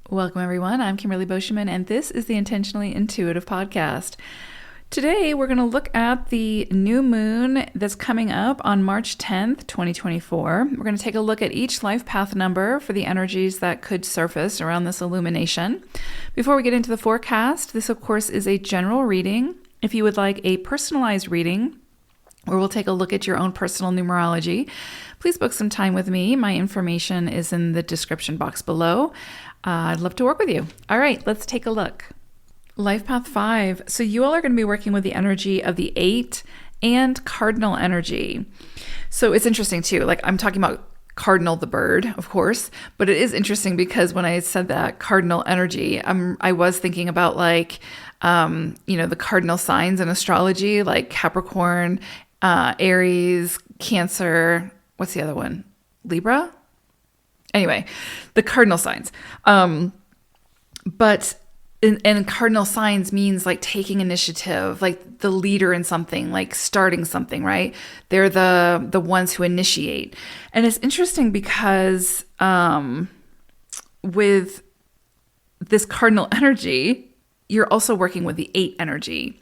Welcome, everyone. I'm Kimberly Boschman, and this is the Intentionally Intuitive podcast. Today, we're going to look at the new moon that's coming up on March 10th, 2024. We're going to take a look at each life path number for the energies that could surface around this illumination. Before we get into the forecast, this, of course, is a general reading. If you would like a personalized reading, where we'll take a look at your own personal numerology, please book some time with me. My information is in the description box below. I'd love to work with you. All right, let's take a look. Life Path 5. So you all are going to be working with the energy of the 8 and cardinal energy. So it's interesting too. Like I'm talking about cardinal the bird, of course, but it is interesting because when I said that cardinal energy, I was thinking about the cardinal signs in astrology, like Capricorn, Aries, Cancer. What's the other one? Libra? Anyway, the cardinal signs. And cardinal signs means like taking initiative, like the leader in something, like starting something, right? They're the ones who initiate. And it's interesting because with this cardinal energy, you're also working with the 8 energy.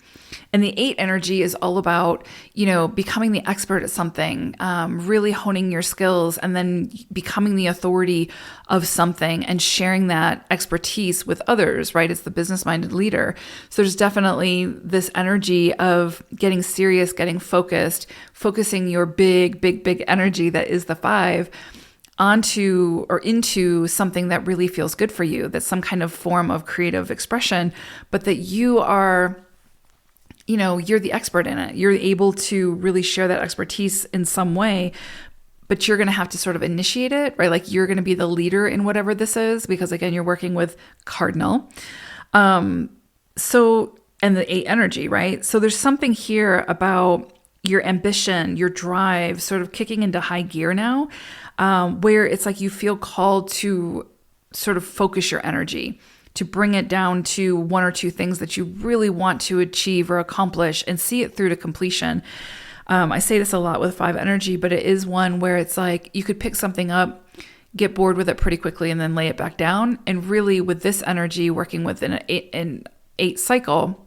And the 8 energy is all about, becoming the expert at something, really honing your skills and then becoming the authority of something and sharing that expertise with others, right? It's the business-minded leader. So there's definitely this energy of getting serious, getting focused, focusing your big energy that is the 5 onto or into something that really feels good for you. That's some kind of form of creative expression, but that you are... you're the expert in it. You're able to really share that expertise in some way, but you're going to have to sort of initiate it, right? Like you're going to be the leader in whatever this is, because again, you're working with cardinal. And the 8 energy, right? So there's something here about your ambition, your drive, sort of kicking into high gear now, where it's like you feel called to sort of focus your energy, to bring it down to 1 or 2 things that you really want to achieve or accomplish and see it through to completion. I say this a lot with 5 energy, but it is one where it's like you could pick something up, get bored with it pretty quickly, and then lay it back down. And really with this energy, working with an 8 cycle,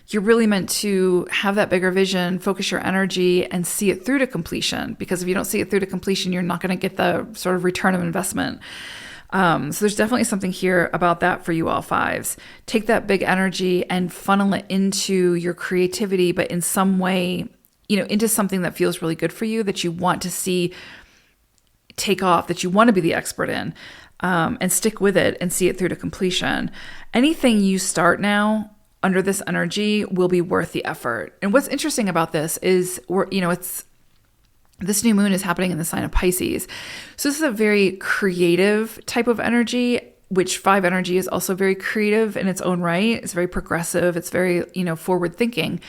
you're really meant to have that bigger vision, focus your energy, and see it through to completion. Because if you don't see it through to completion, you're not going to get the sort of return of investment. So there's definitely something here about that for you all 5s. Take that big energy and funnel it into your creativity, but in some way, into something that feels really good for you, that you want to see take off, that you want to be the expert in, and stick with it and see it through to completion. Anything you start now under this energy will be worth the effort. And what's interesting about this is this new moon is happening in the sign of Pisces. So this is a very creative type of energy, which 5 energy is also very creative in its own right. It's very progressive. It's very, forward thinking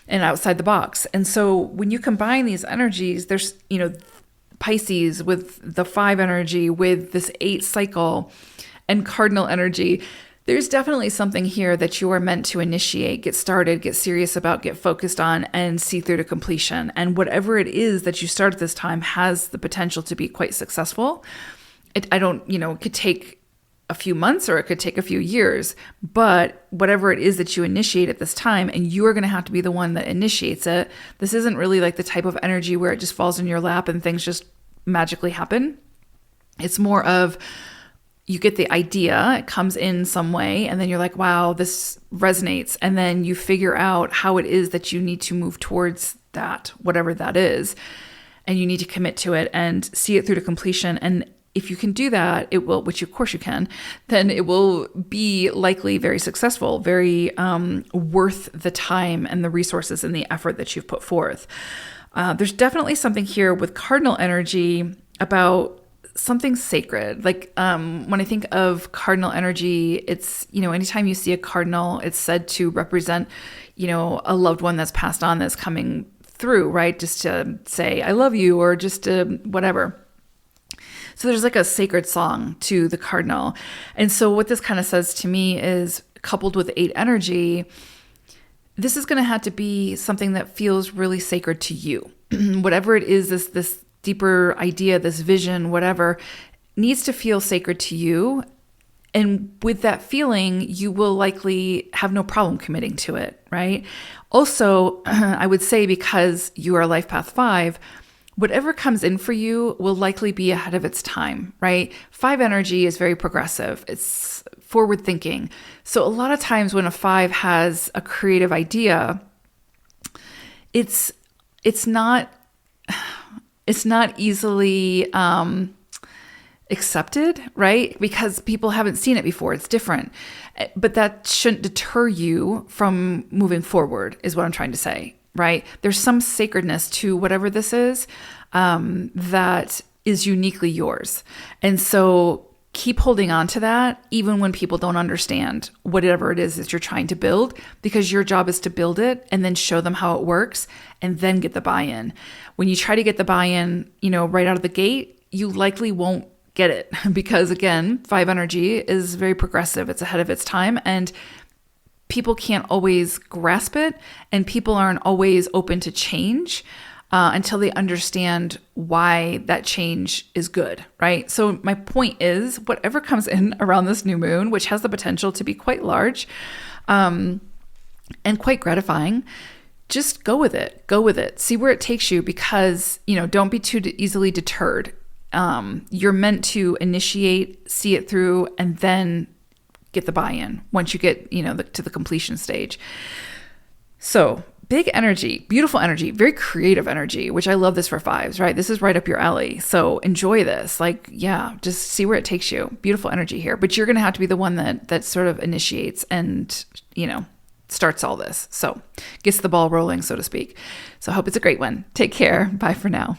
and outside the box. And so when you combine these energies, there's, Pisces with the 5 energy, with this 8 cycle and cardinal energy, there's definitely something here that you are meant to initiate, get started, get serious about, get focused on, and see through to completion. And whatever it is that you start at this time has the potential to be quite successful. It could take a few months or it could take a few years, but whatever it is that you initiate at this time, and you are going to have to be the one that initiates it. This isn't really like the type of energy where it just falls in your lap and things just magically happen. It's more of, you get the idea, it comes in some way, and then you're like, wow, this resonates. And then you figure out how it is that you need to move towards that, whatever that is. And you need to commit to it and see it through to completion. And if you can do that, it will, which of course you can, then it will be likely very successful, very worth the time and the resources and the effort that you've put forth. There's definitely something here with cardinal energy about something sacred. Like when I think of cardinal energy, it's, anytime you see a cardinal, it's said to represent, a loved one that's passed on, that's coming through, right? Just to say, I love you, or just to whatever. So there's like a sacred song to the cardinal. And so what this kind of says to me is, coupled with 8 energy, this is going to have to be something that feels really sacred to you. Whatever it is, this deeper idea, this vision, whatever, needs to feel sacred to you. And with that feeling, you will likely have no problem committing to it, right? Also, I would say because you are Life Path 5, whatever comes in for you will likely be ahead of its time, right? 5 energy is very progressive. It's forward thinking. So a lot of times when a 5 has a creative idea, it's not easily accepted, right? Because people haven't seen it before. It's different. But that shouldn't deter you from moving forward, is what I'm trying to say, right? There's some sacredness to whatever this is that is uniquely yours. And so keep holding on to that, even when people don't understand whatever it is that you're trying to build, because your job is to build it and then show them how it works and then get the buy-in. When you try to get the buy-in, right out of the gate, you likely won't get it because, again, 5 energy is very progressive. It's ahead of its time, and people can't always grasp it, and people aren't always open to change until they understand why that change is good, right? So my point is, whatever comes in around this new moon, which has the potential to be quite large and quite gratifying, just go with it. Go with it. See where it takes you, because, don't be too easily deterred. You're meant to initiate, see it through, and then get the buy-in once you get, to the completion stage. So big energy, beautiful energy, very creative energy, which I love this for 5s, right? This is right up your alley. So enjoy this. Just see where it takes you. Beautiful energy here, but you're going to have to be the one that sort of initiates and, starts all this. So gets the ball rolling, so to speak. So I hope it's a great one. Take care. Bye for now.